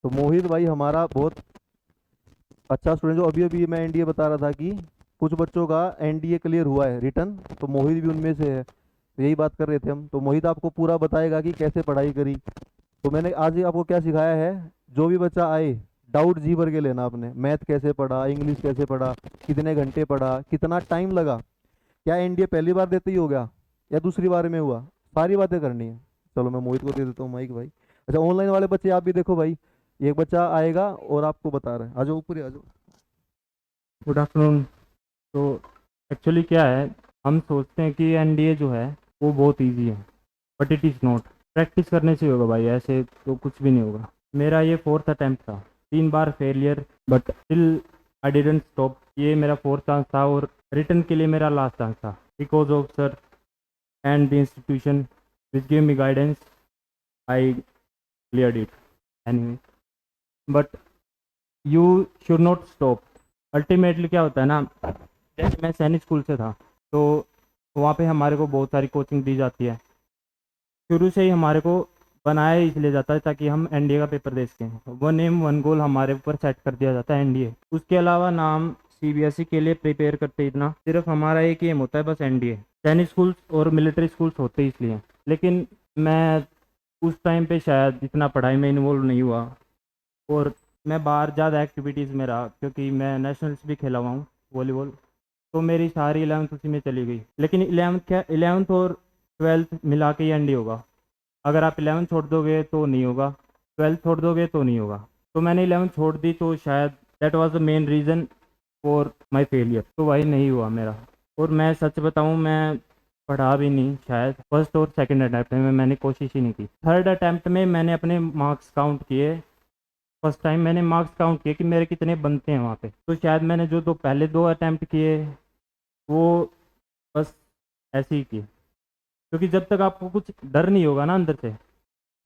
तो मोहित भाई हमारा बहुत अच्छा स्टूडेंट, जो अभी अभी मैं एनडीए बता रहा था कि कुछ बच्चों का एनडीए क्लियर हुआ है रिटर्न, तो मोहित भी उनमें से है। तो यही बात कर रहे थे हम, तो मोहित आपको पूरा बताएगा कि कैसे पढ़ाई करी। तो मैंने आज ही आपको क्या सिखाया है, जो भी बच्चा आए डाउट जी भर के लेना। आपने मैथ कैसे पढ़ा, इंग्लिश कैसे पढ़ा, कितने घंटे पढ़ा, कितना टाइम लगा, क्या एनडीए पहली बार देते ही हो गया या दूसरी बार में हुआ, सारी बातें करनी है। चलो मैं मोहित को दे देता हूँ माइक भाई। अच्छा, ऑनलाइन वाले बच्चे आप भी देखो भाई, एक बच्चा आएगा और आपको बता रहा है। आ जाओ ऊपर ही आ जाओ। Good afternoon. तो एक्चुअली क्या है, हम सोचते हैं कि एनडीए जो है वो बहुत इजी है, but it is not. Practice करने से होगा भाई, ऐसे तो कुछ भी नहीं होगा। मेरा ये फोर्थ अटैम्प्ट था, 3 बार failure, but still I didn't stop. ये मेरा फोर्थ चांस था और रिटर्न के लिए मेरा लास्ट चांस था। Because of sir and the institution which give me guidance, I cleared it anyway. But you should not stop. Ultimately क्या होता है ना, जैसे मैं सैनिक स्कूल से था, तो वहाँ पे हमारे को बहुत सारी कोचिंग दी जाती है। शुरू से ही हमारे को बनाया इसलिए जाता है ताकि हम एनडीए का पेपर दे सकें। वन एम वन गोल हमारे ऊपर सेट कर दिया जाता है एनडीए। उसके अलावा ना हम सीबीएसई के लिए प्रिपेयर करते इतना, सिर्फ हमारा एक एम होता है बस एनडीए। सैनिक स्कूल्स और मिलिट्री स्कूल्स होते ही इसलिए। लेकिन मैं उस टाइम पे शायद इतना पढ़ाई में इन्वॉल्व नहीं हुआ, और मैं बाहर ज़्यादा एक्टिविटीज़ में रहा, क्योंकि मैं नेशनल्स भी खेला हुआ हूँ वॉलीबॉल। तो मेरी सारी 11th उसी में चली गई। लेकिन 11th क्या, 11th और 12th मिला के ही एनडी होगा। अगर आप 11th छोड़ दोगे तो नहीं होगा, 12th छोड़ दोगे तो नहीं होगा। तो मैंने 11th छोड़ दी, तो शायद that was the main reason for my failure. तो वही नहीं हुआ मेरा। और मैं सच बताऊं, मैं पढ़ा भी नहीं शायद। फर्स्ट और सेकंड अटैम्प्ट में मैंने कोशिश ही नहीं की। थर्ड अटैम्प्ट में मैंने अपने मार्क्स काउंट किए। फर्स्ट टाइम मैंने मार्क्स काउंट किए कि मेरे कितने बनते हैं वहाँ पे। तो शायद मैंने जो दो पहले दो अटैम्प्ट किए वो बस ऐसे ही किए। क्योंकि जब तक आपको कुछ डर नहीं होगा ना अंदर से,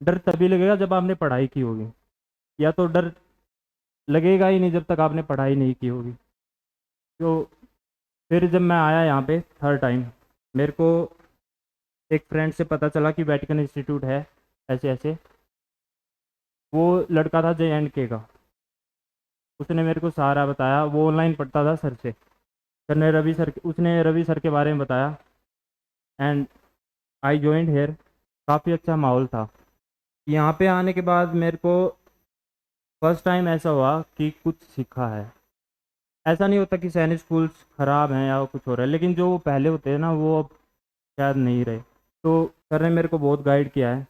डर तभी लगेगा जब आपने पढ़ाई की होगी। या तो डर लगेगा ही नहीं जब तक आपने पढ़ाई नहीं की होगी। तो फिर जब मैं आया यहाँ पे थर्ड टाइम, मेरे को एक फ्रेंड से पता चला कि वेटिकन इंस्टीट्यूट है ऐसे ऐसे। वो लड़का था जे एंड के का। उसने मेरे को सारा बताया। वो ऑनलाइन पढ़ता था सर से। सर ने रवि सर, उसने रवि सर के बारे में बताया, एंड आई जॉइंड हेयर। काफ़ी अच्छा माहौल था। यहाँ पे आने के बाद मेरे को फर्स्ट टाइम ऐसा हुआ कि कुछ सीखा है। ऐसा नहीं होता कि सैनिक स्कूल्स ख़राब हैं या कुछ हो रहा है, लेकिन जो पहले होते हैं ना वो अब शायद नहीं रहे। तो सर ने मेरे को बहुत गाइड किया है।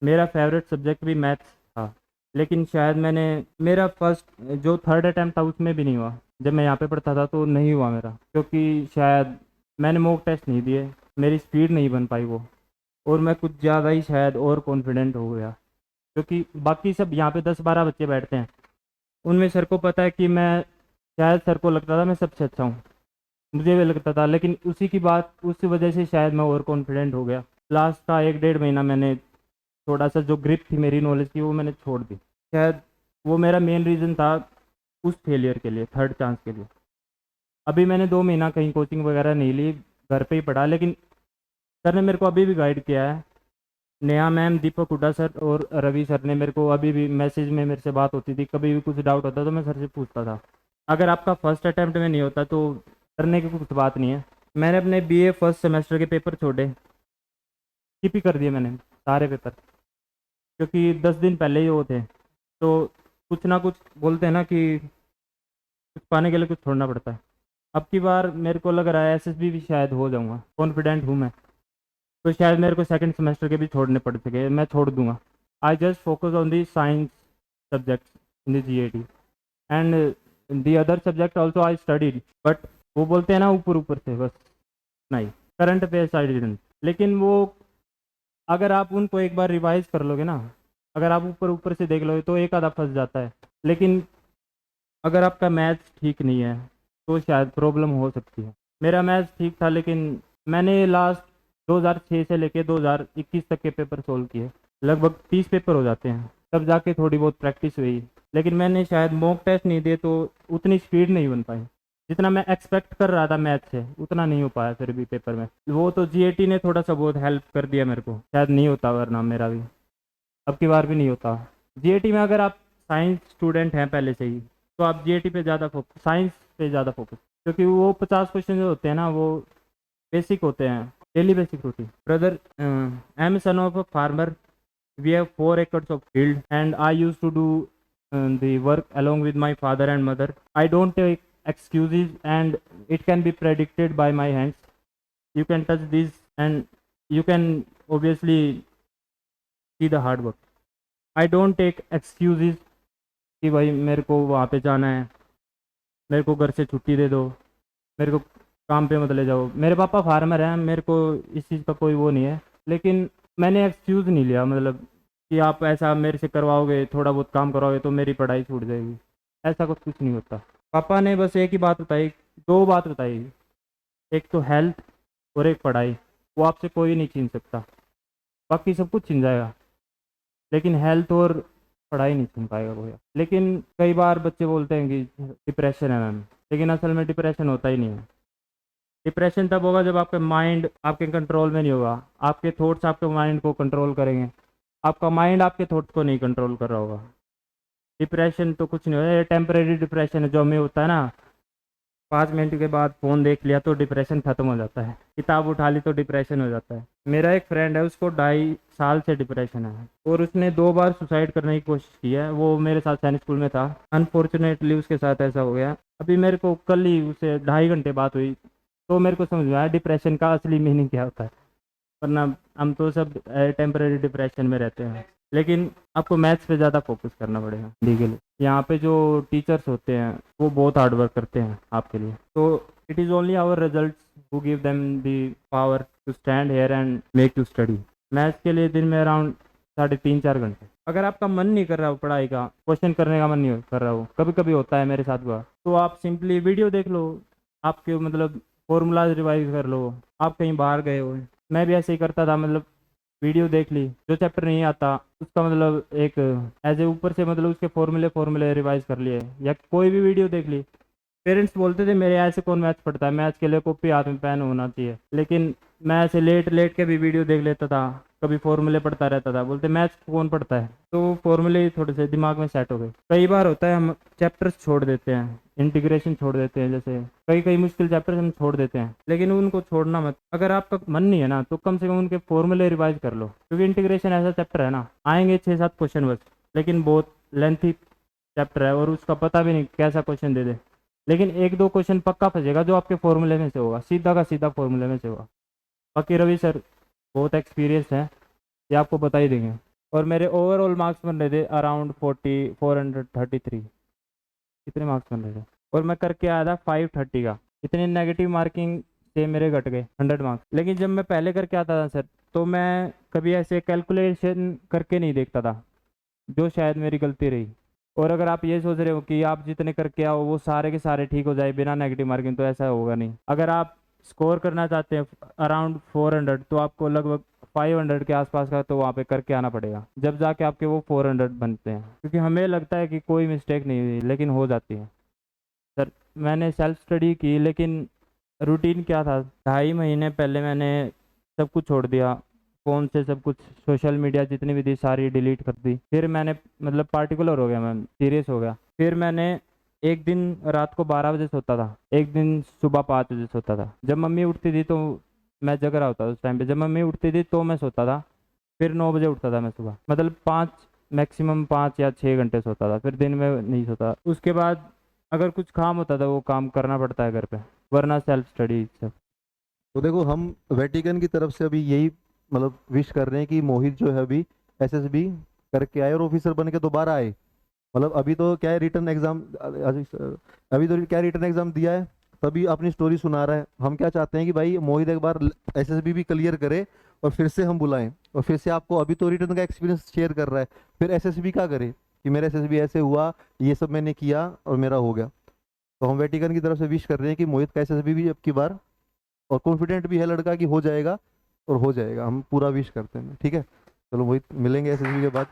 मेरा फेवरेट सब्जेक्ट भी मैथ्स था, लेकिन शायद मैंने, मेरा फर्स्ट जो थर्ड अटैम्प्ट था उसमें भी नहीं हुआ। जब मैं यहाँ पे पढ़ता था तो नहीं हुआ मेरा, क्योंकि शायद मैंने मॉक टेस्ट नहीं दिए, मेरी स्पीड नहीं बन पाई वो। और मैं कुछ ज़्यादा ही शायद और कॉन्फिडेंट हो गया, क्योंकि बाकी सब यहाँ पे 10-12 बच्चे बैठते हैं, उनमें सर को पता है कि मैं, शायद सर को लगता था मैं सबसे अच्छा हूँ, मुझे भी लगता था। लेकिन उसी की बात, उस वजह से शायद मैं ओवर कॉन्फिडेंट हो गया। लास्ट का 1-1.5 महीना मैंने थोड़ा सा जो ग्रिप थी मेरी नॉलेज की वो मैंने छोड़ दी। शायद वो मेरा मेन रीज़न था उस फेलियर के लिए, थर्ड चांस के लिए। अभी मैंने 2 महीना कहीं कोचिंग वगैरह नहीं ली, घर पे ही पढ़ा। लेकिन सर ने मेरे को अभी भी गाइड किया है। नेहा मैम, दीपक हुड्डा सर और रवि सर ने मेरे को अभी भी मैसेज में मेरे से बात होती थी। कभी भी कुछ डाउट होता तो मैं सर से पूछता था। अगर आपका फर्स्ट अटैम्प्ट में नहीं होता तो करने की कुछ बात नहीं है। मैंने अपने बीए फर्स्ट सेमेस्टर के पेपर छोड़े, स्किप ही कर दिए मैंने सारे पेपर, क्योंकि 10 दिन पहले ही वो थे। तो कुछ ना कुछ बोलते हैं ना कि कुछ पाने के लिए कुछ छोड़ना पड़ता है। अब की बार मेरे को लग रहा है एसएसबी भी शायद हो जाऊंगा, कॉन्फिडेंट हूँ मैं। तो शायद मेरे को सेकंड सेमेस्टर के भी छोड़ने पड़ सके, मैं छोड़ दूंगा। I just focus on the science subjects in the GAT, and the other subject also I studied. But वो बोलते हैं ना ऊपर ऊपर से बस, नहीं, करंट अफेयर्स आई डिडंट। लेकिन वो अगर आप उनको एक बार रिवाइज कर लोगे ना, अगर आप ऊपर ऊपर से देख लोगे तो एक आधा फंस जाता है। लेकिन अगर आपका मैथ्स ठीक नहीं है तो शायद प्रॉब्लम हो सकती है। मेरा मैथ्स ठीक था, लेकिन मैंने लास्ट 2006 से लेके 2021 तक के पेपर सोल्व किए। लगभग 30 पेपर हो जाते हैं, तब जाके थोड़ी बहुत प्रैक्टिस हुई। लेकिन मैंने शायद मॉक टेस्ट नहीं दिए तो उतनी स्पीड नहीं बन पाई। जितना मैं एक्सपेक्ट कर रहा था मैथ से उतना नहीं हो पाया फिर भी पेपर में। वो तो जीएटी ने थोड़ा सा बहुत हेल्प कर दिया मेरे को, शायद नहीं होता वरना मेरा भी, अब की बार भी नहीं होता। जीएटी में अगर आप साइंस स्टूडेंट हैं पहले से ही, तो आप जीएटी पे ज़्यादा फोकस, साइंस पे ज़्यादा फोकस, क्योंकि वो 50 क्वेश्चन जो होते हैं ना, वो बेसिक होते हैं, daily basic routine. Brother, I am son of a farmer, we have 4 acres of field and I used to do the work along with my father and mother. I don't take excuses and it can be predicted by my hands. You can touch this and you can obviously see the hard work. I don't take excuses कि भाई मेरे को वहाँ पे जाना है, मेरे को घर से छुट्टी दे दो, मेरे को काम पे मत ले जाओ। मेरे पापा फार्मर हैं, मेरे को इस चीज़ का कोई वो नहीं है, लेकिन मैंने एक्सक्यूज़ नहीं लिया, मतलब कि आप ऐसा मेरे से करवाओगे, थोड़ा बहुत काम करवाओगे तो मेरी पढ़ाई छूट जाएगी, ऐसा कुछ नहीं होता। पापा ने बस एक ही बात बताई, दो बात बताई, एक तो हेल्थ और एक पढ़ाई। वो आपसे कोई नहीं छीन सकता, बाकी सब कुछ छीन जाएगा, लेकिन हेल्थ और पढ़ाई नहीं छीन पाएगा कोई। लेकिन कई बार बच्चे बोलते हैं कि डिप्रेशन है मैम, लेकिन असल में डिप्रेशन होता ही नहीं है। डिप्रेशन तब होगा जब आपका माइंड आपके कंट्रोल में नहीं होगा, आपके थॉट्स आपके माइंड को कंट्रोल करेंगे, आपका माइंड आपके थॉट्स को नहीं कंट्रोल कर रहा होगा। डिप्रेशन तो कुछ नहीं होता, ये टेम्परेरी डिप्रेशन है जो हमें होता है ना, 5 मिनट के बाद फ़ोन देख लिया तो डिप्रेशन ख़त्म हो जाता है, किताब उठा ली तो डिप्रेशन हो जाता है। मेरा एक फ्रेंड है, उसको 2.5 साल से डिप्रेशन है और उसने 2 बार सुसाइड करने की कोशिश की है। वो मेरे साथ सैनिक स्कूल में था, अनफॉर्चुनेटली उसके साथ ऐसा हो गया। अभी मेरे को कल ही उससे 2.5 घंटे बात हुई तो मेरे को समझ में आया डिप्रेशन का असली मीनिंग क्या होता है, वरना हम तो सब टेम्परेरी डिप्रेशन में रहते हैं। लेकिन आपको मैथ्स पे ज़्यादा फोकस करना पड़ेगा लीगली। यहाँ पे जो टीचर्स होते हैं वो बहुत हार्ड वर्क करते हैं आपके लिए, तो it is only our results who give them the power to stand here and make you study. Maths के लिए दिन में अराउंड 3.5-4 घंटे। अगर आपका मन नहीं कर रहा हो पढ़ाई का, क्वेश्चन करने का मन नहीं कर रहा हो, कभी कभी होता है, मेरे साथ हुआ, तो आप सिंपली वीडियो देख लो, आपके मतलब फॉर्मूलाज रिवाइज कर लो। आप कहीं बाहर गए हो, मैं भी ऐसे ही करता था, मतलब वीडियो देख ली, जो चैप्टर नहीं आता उसका मतलब एक एज ए ऊपर से मतलब उसके फॉर्मूले रिवाइज कर लिए, या कोई भी वीडियो देख ली। पेरेंट्स बोलते थे मेरे ऐसे कौन मैथ्स पढ़ता है, मैथ्स के लिए कॉपी हाथ में पेन होना चाहिए, लेकिन मैं ऐसे लेट लेट के भी वीडियो देख लेता था, कभी फॉर्मूले पढ़ता रहता था। बोलते मैथ्स कौन पढ़ता है, तो फॉर्मूले थोड़े से दिमाग में सेट हो गए। कई बार होता है हम चैप्टर्स छोड़ देते हैं, इंटीग्रेशन छोड़ देते हैं, जैसे कई कई मुश्किल चैप्टर्स हम छोड़ देते हैं, लेकिन उनको छोड़ना मत। अगर आपका मन नहीं है ना तो कम से कम उनके फॉर्मूले रिवाइज कर लो, क्योंकि इंटीग्रेशन ऐसा चैप्टर है ना, आएंगे 6-7 क्वेश्चन बस, लेकिन बहुत लेंथी चैप्टर है और उसका पता भी नहीं कैसा क्वेश्चन दे दे, लेकिन 1-2 क्वेश्चन पक्का फंसेगा जो आपके फॉर्मूले में से होगा, सीधा का सीधा फॉर्मूले में से होगा। बाकी रवि सर बहुत एक्सपीरियंस है, ये आपको बता ही देंगे। और मेरे ओवरऑल मार्क्स बन रहे थे अराउंड 433, कितने मार्क्स बन रहे थे, और मैं करके आया था 530 का। इतनी नेगेटिव मार्किंग से मेरे घट गए 100 मार्क्स। लेकिन जब मैं पहले करके आता था सर, तो मैं कभी ऐसे कैलकुलेशन करके नहीं देखता था, जो शायद मेरी गलती रही। और अगर आप ये सोच रहे हो कि आप जितने करके आओ वो सारे के सारे ठीक हो जाए बिना नेगेटिव मार्किंग, तो ऐसा होगा नहीं। अगर आप स्कोर करना चाहते हैं अराउंड 400, तो आपको लगभग 500 के आसपास का तो वहाँ पे करके आना पड़ेगा, जब जाके आपके वो 400 बनते हैं। क्योंकि हमें लगता है कि कोई मिस्टेक नहीं हुई, लेकिन हो जाती है। सर मैंने सेल्फ स्टडी की, लेकिन रूटीन क्या था, 2.5 महीने पहले मैंने सब कुछ छोड़ दिया, फ़ोन से सब कुछ, सोशल मीडिया जितनी भी थी सारी डिलीट कर दी। फिर मैंने मतलब पार्टिकुलर हो गया, मैं सीरियस हो गया। फिर मैंने एक दिन रात को 12 बजे सोता था, एक दिन सुबह 5 बजे सोता था। जब मम्मी उठती थी तो मैं जग रहा होता था उस टाइम पे, जब मम्मी उठती थी तो मैं सोता था। फिर 9 बजे उठता था मैं सुबह, मतलब 5 या 6 घंटे सोता था, फिर दिन में नहीं सोता। उसके बाद अगर कुछ काम होता था वो काम करना पड़ता है घर पे, वरना सेल्फ स्टडी सब। तो देखो, हम वेटिकन की तरफ से अभी यही मतलब विश कर रहे हैं कि मोहित जो है अभी एसएसबी करके आए और ऑफिसर बन के दोबारा आए। मतलब अभी तो क्या है, रिटर्न एग्जाम, अभी तो क्या रिटर्न एग्जाम दिया है, तभी अपनी स्टोरी सुना रहा है। हम क्या चाहते हैं कि भाई मोहित एक बार एसएसबी भी क्लियर करे और फिर से हम बुलाएं, और फिर से आपको, अभी तो रिटर्न का एक्सपीरियंस शेयर कर रहा है, फिर एसएसबी का करे कि मेरा एसएसबी ऐसे हुआ, ये सब मैंने किया और मेरा हो गया। तो हम वेटिकन की तरफ से विश कर रहे हैं कि मोहित का एसएसबी भी अब की बार, और कॉन्फिडेंट भी है लड़का कि हो जाएगा, और हो जाएगा, हम पूरा विश करते हैं। ठीक है, चलो मोहित, मिलेंगे एसएसबी के बाद।